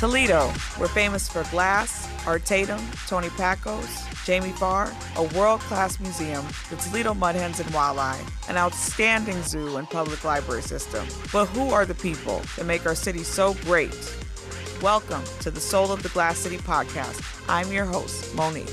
Toledo, we're famous for glass, Art Tatum, Tony Pacos, Jamie Farr, a world-class museum, the Toledo Mud Hens and Walleye, an outstanding zoo and public library system. But who are the people that make our city so great? Welcome to the Soul of the Glass City podcast. I'm your host, Monique.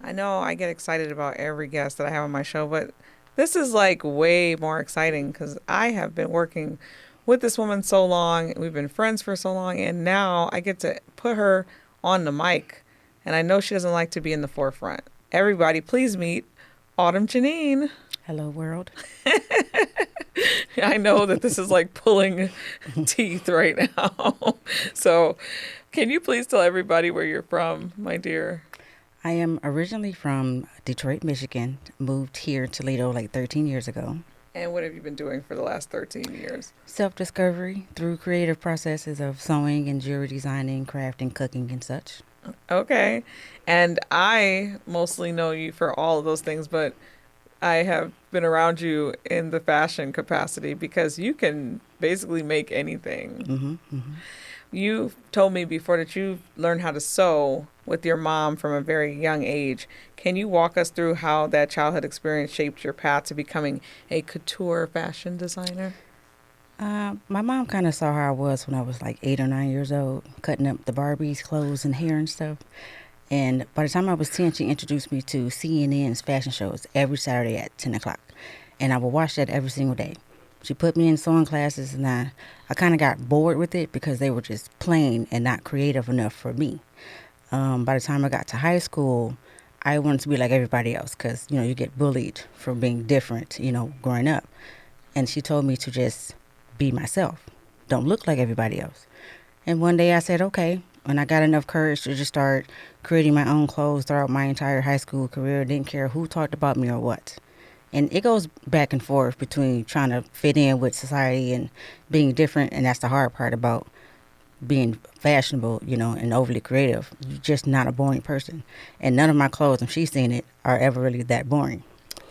I know I get excited about every guest that I have on my show, but this is like way more exciting because I have been working with this woman so long. We've been friends for so long, and now I get to put her on the mic. And I know she doesn't like to be in the forefront. Everybody, please meet Autumn Gineen. Hello, world. I know that this is like pulling teeth right now. So can you please tell everybody where you're from, my dear? I am originally from Detroit, Michigan. Moved here to Toledo like 13 years ago. And what have you been doing for the last 13 years? Self-discovery through creative processes of sewing and jewelry designing, crafting, cooking, and such. Okay. And I mostly know you for all of those things, but I have been around you in the fashion capacity because you can basically make anything. Mm-hmm, mm-hmm. You told me before that you learned how to sew with your mom from a very young age. Can you walk us through how that childhood experience shaped your path to becoming a couture fashion designer? My mom kind of saw how I was when I was like 8 or 9 years old, cutting up the Barbies' clothes and hair and stuff. And by the time I was 10, she introduced me to CNN's fashion shows every Saturday at 10 o'clock. And I would watch that every single day. She put me in sewing classes, and I kind of got bored with it because they were just plain and not creative enough for me. By the time I got to high school, I wanted to be like everybody else because, you get bullied for being different, growing up. And she told me to just be myself. Don't look like everybody else. And one day I said, okay. And I got enough courage to just start creating my own clothes throughout my entire high school career. Didn't care who talked about me or what. And it goes back and forth between trying to fit in with society and being different. And that's the hard part about being fashionable, and overly creative. You're just not a boring person. And none of my clothes, and she's seen it, are ever really that boring.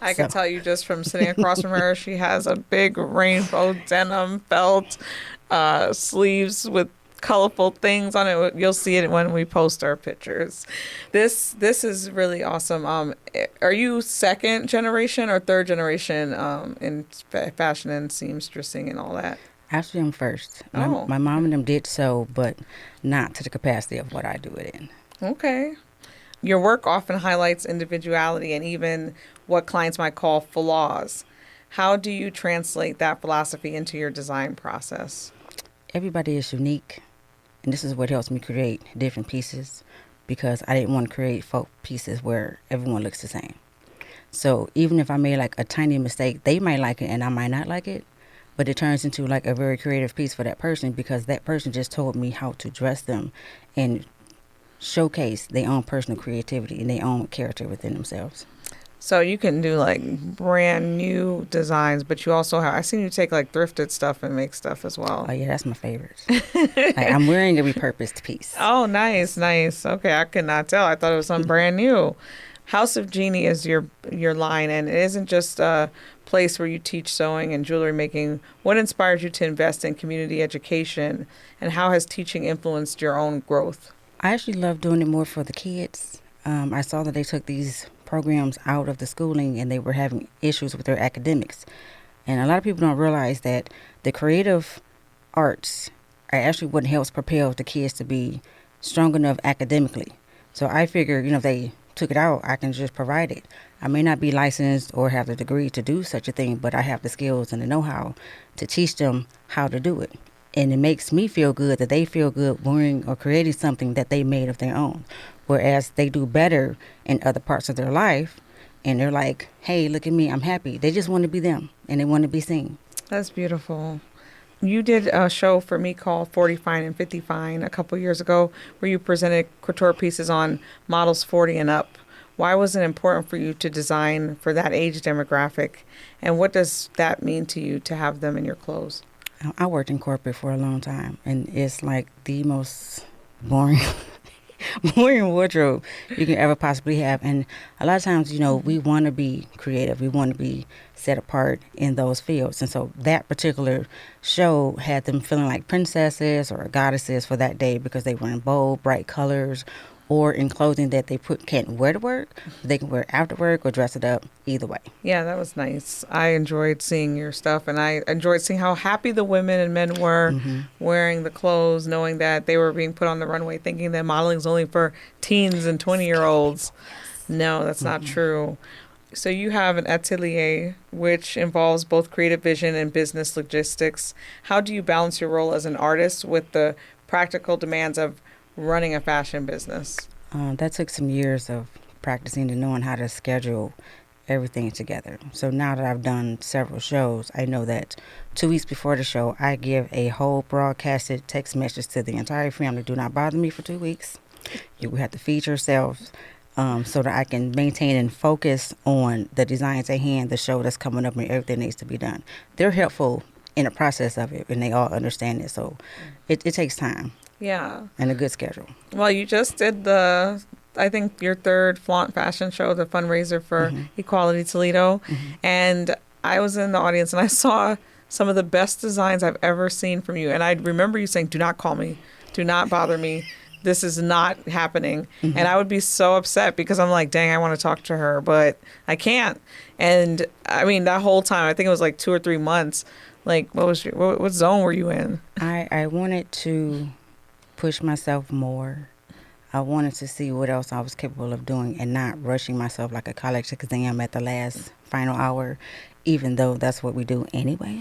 I can tell you just from sitting across from her, she has a big rainbow denim belt, sleeves with colorful things on it. You'll see it when we post our pictures. This is really awesome. Are you second generation or third generation in fashion and seamstressing and all that? Actually, I'm first. Oh. My mom and them did sew, but not to the capacity of what I do it in. Okay. Your work often highlights individuality and even what clients might call flaws. How do you translate that philosophy into your design process? Everybody is unique, and this is what helps me create different pieces because I didn't want to create folk pieces where everyone looks the same. So even if I made like a tiny mistake, they might like it and I might not like it, but it turns into like a very creative piece for that person because that person just told me how to dress them and showcase their own personal creativity and their own character within themselves. So you can do like brand new designs, but you also have, I've seen you take like thrifted stuff and make stuff as well. Oh yeah, that's my favorite. Like, I'm wearing a repurposed piece. Oh, nice. Okay, I could not tell. I thought it was something brand new. House of Ginnie is your line, and it isn't just a place where you teach sewing and jewelry making. What inspired you to invest in community education, and how has teaching influenced your own growth? I actually love doing it more for the kids. I saw that they took these programs out of the schooling and they were having issues with their academics. And a lot of people don't realize that the creative arts are actually what helps propel the kids to be strong enough academically. So I figure, if they took it out, I can just provide it. I may not be licensed or have the degree to do such a thing, but I have the skills and the know-how to teach them how to do it. And it makes me feel good that they feel good wearing or creating something that they made of their own. Whereas they do better in other parts of their life and they're like, hey, look at me, I'm happy. They just want to be them and they want to be seen. That's beautiful. You did a show for me called 40 Fine and 50 Fine a couple years ago where you presented couture pieces on models 40 and up. Why was it important for you to design for that age demographic? And what does that mean to you to have them in your clothes? I worked in corporate for a long time and it's like the most boring boring wardrobe you can ever possibly have. And a lot of times, we want to be creative. We want to be set apart in those fields. And so that particular show had them feeling like princesses or goddesses for that day because they were in bold, bright colors or in clothing that they can't wear to work. They can wear it after work or dress it up either way. Yeah, that was nice. I enjoyed seeing your stuff, and I enjoyed seeing how happy the women and men were wearing the clothes, knowing that they were being put on the runway, thinking that modeling is only for teens and 20-year-olds. No, that's not true. So you have an atelier, which involves both creative vision and business logistics. How do you balance your role as an artist with the practical demands of running a fashion business? That took some years of practicing and knowing how to schedule everything together. So now that I've done several shows, I know that 2 weeks before the show, I give a whole broadcasted text message to the entire family. Do not bother me for 2 weeks. You will have to feed yourselves so that I can maintain and focus on the designs at hand, the show that's coming up, and everything needs to be done. They're helpful in the process of it, and they all understand it. So it takes time. Yeah. And a good schedule. Well, you just did I think your third Flaunt fashion show, the fundraiser for Equality Toledo. And I was in the audience and I saw some of the best designs I've ever seen from you. And I remember you saying, do not call me. Do not bother me. This is not happening. And I would be so upset because I'm like, dang, I want to talk to her, but I can't. And I mean, that whole time, I think it was like 2 or 3 months. Like, what zone were you in? I wanted to push myself more. I wanted to see what else I was capable of doing and not rushing myself like a college exam at the last final hour, even though that's what we do anyway.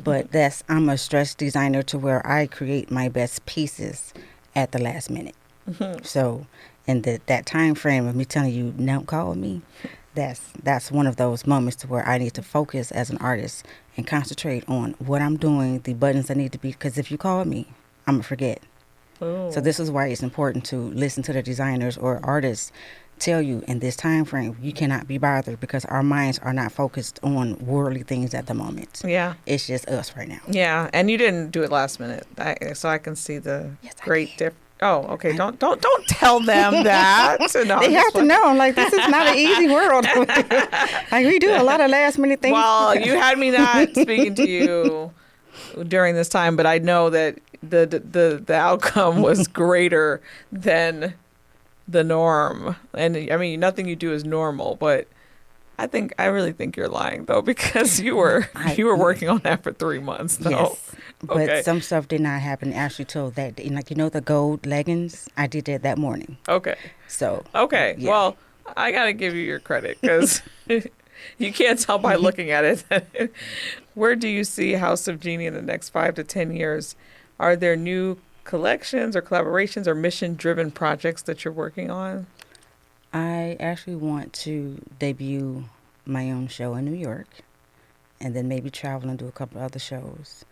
But I'm a stress designer to where I create my best pieces at the last minute. So in that time frame of me telling you, don't call me, that's one of those moments to where I need to focus as an artist and concentrate on what I'm doing, the buttons that need to be, because if you call me, I'm going to forget. Oh. So this is why it's important to listen to the designers or artists tell you in this time frame you cannot be bothered because our minds are not focused on worldly things at the moment. Yeah. It's just us right now. Yeah, and you didn't do it last minute. So I can see the great difference. Oh, okay. Don't tell them that. No, they have to know. Like, this is not an easy world. Like, we do a lot of last minute things. Well, you had me not speaking to you during this time, but I know that the outcome was greater than the norm. And I mean, nothing you do is normal, but I really think you're lying though, because you were working on that for 3 months though. Yes. But some stuff did not happen actually till that day. Like, the gold leggings, I did that morning. Okay. So. Okay. Yeah. Well, I got to give you your credit because you can't tell by looking at it. Where do you see House of Ginnie in the next 5 to 10 years? Are there new collections or collaborations or mission-driven projects that you're working on? I actually want to debut my own show in New York and then maybe travel and do a couple other shows.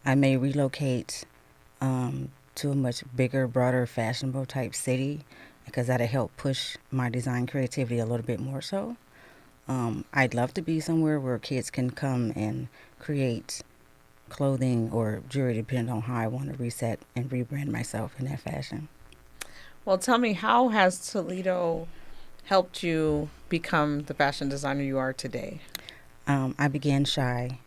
I may relocate to a much bigger, broader, fashionable type city because that'll help push my design creativity a little bit more so. I'd love to be somewhere where kids can come and create clothing or jewelry depending on how I want to reset and rebrand myself in that fashion. Well, tell me, how has Toledo helped you become the fashion designer you are today? I began shy.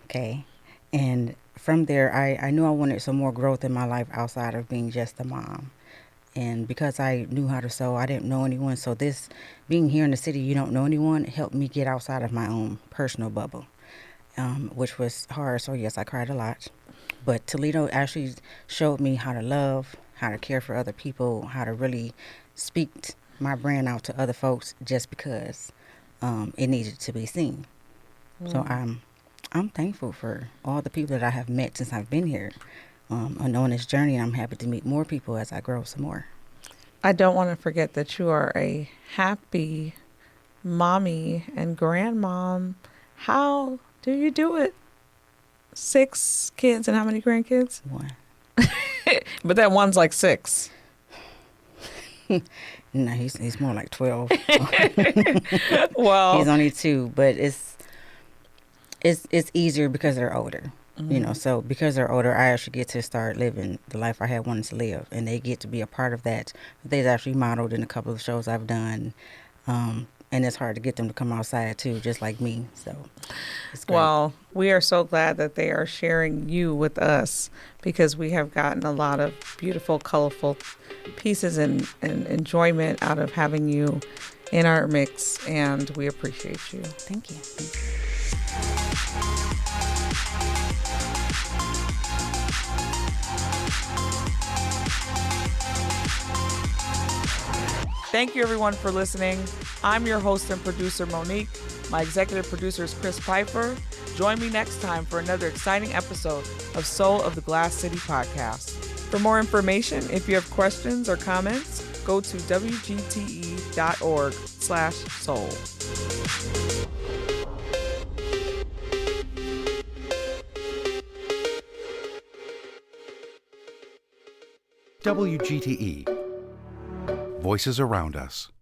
Okay. And from there, I knew I wanted some more growth in my life outside of being just a mom. And because I knew how to sew, I didn't know anyone. So this, being here in the city, you don't know anyone, helped me get outside of my own personal bubble, which was hard. So yes, I cried a lot. But Toledo actually showed me how to love, how to care for other people, how to really speak my brand out to other folks just because it needed to be seen. So I'm thankful for all the people that I have met since I've been here on this journey. I'm happy to meet more people as I grow some more. I don't want to forget that you are a happy mommy and grandmom. How do you do it? 6 kids and how many grandkids? 1. But that one's like 6. No, he's more like 12. Well, he's only 2, but it's easier because they're older. You know, so because they're older, I actually get to start living the life I had wanted to live, and they get to be a part of that. They've actually modeled in a couple of shows I've done, and it's hard to get them to come outside too, just like me. So it's great. Well, we are so glad that they are sharing you with us because we have gotten a lot of beautiful, colorful pieces and enjoyment out of having you in our mix, and we appreciate you. Thank you. Thank you, everyone, for listening. I'm your host and producer, Monique. My executive producer is Chris Pfeiffer. Join me next time for another exciting episode of Soul of the Glass City podcast. For more information, if you have questions or comments, go to wgte.org/soul. WGTE. Voices around us.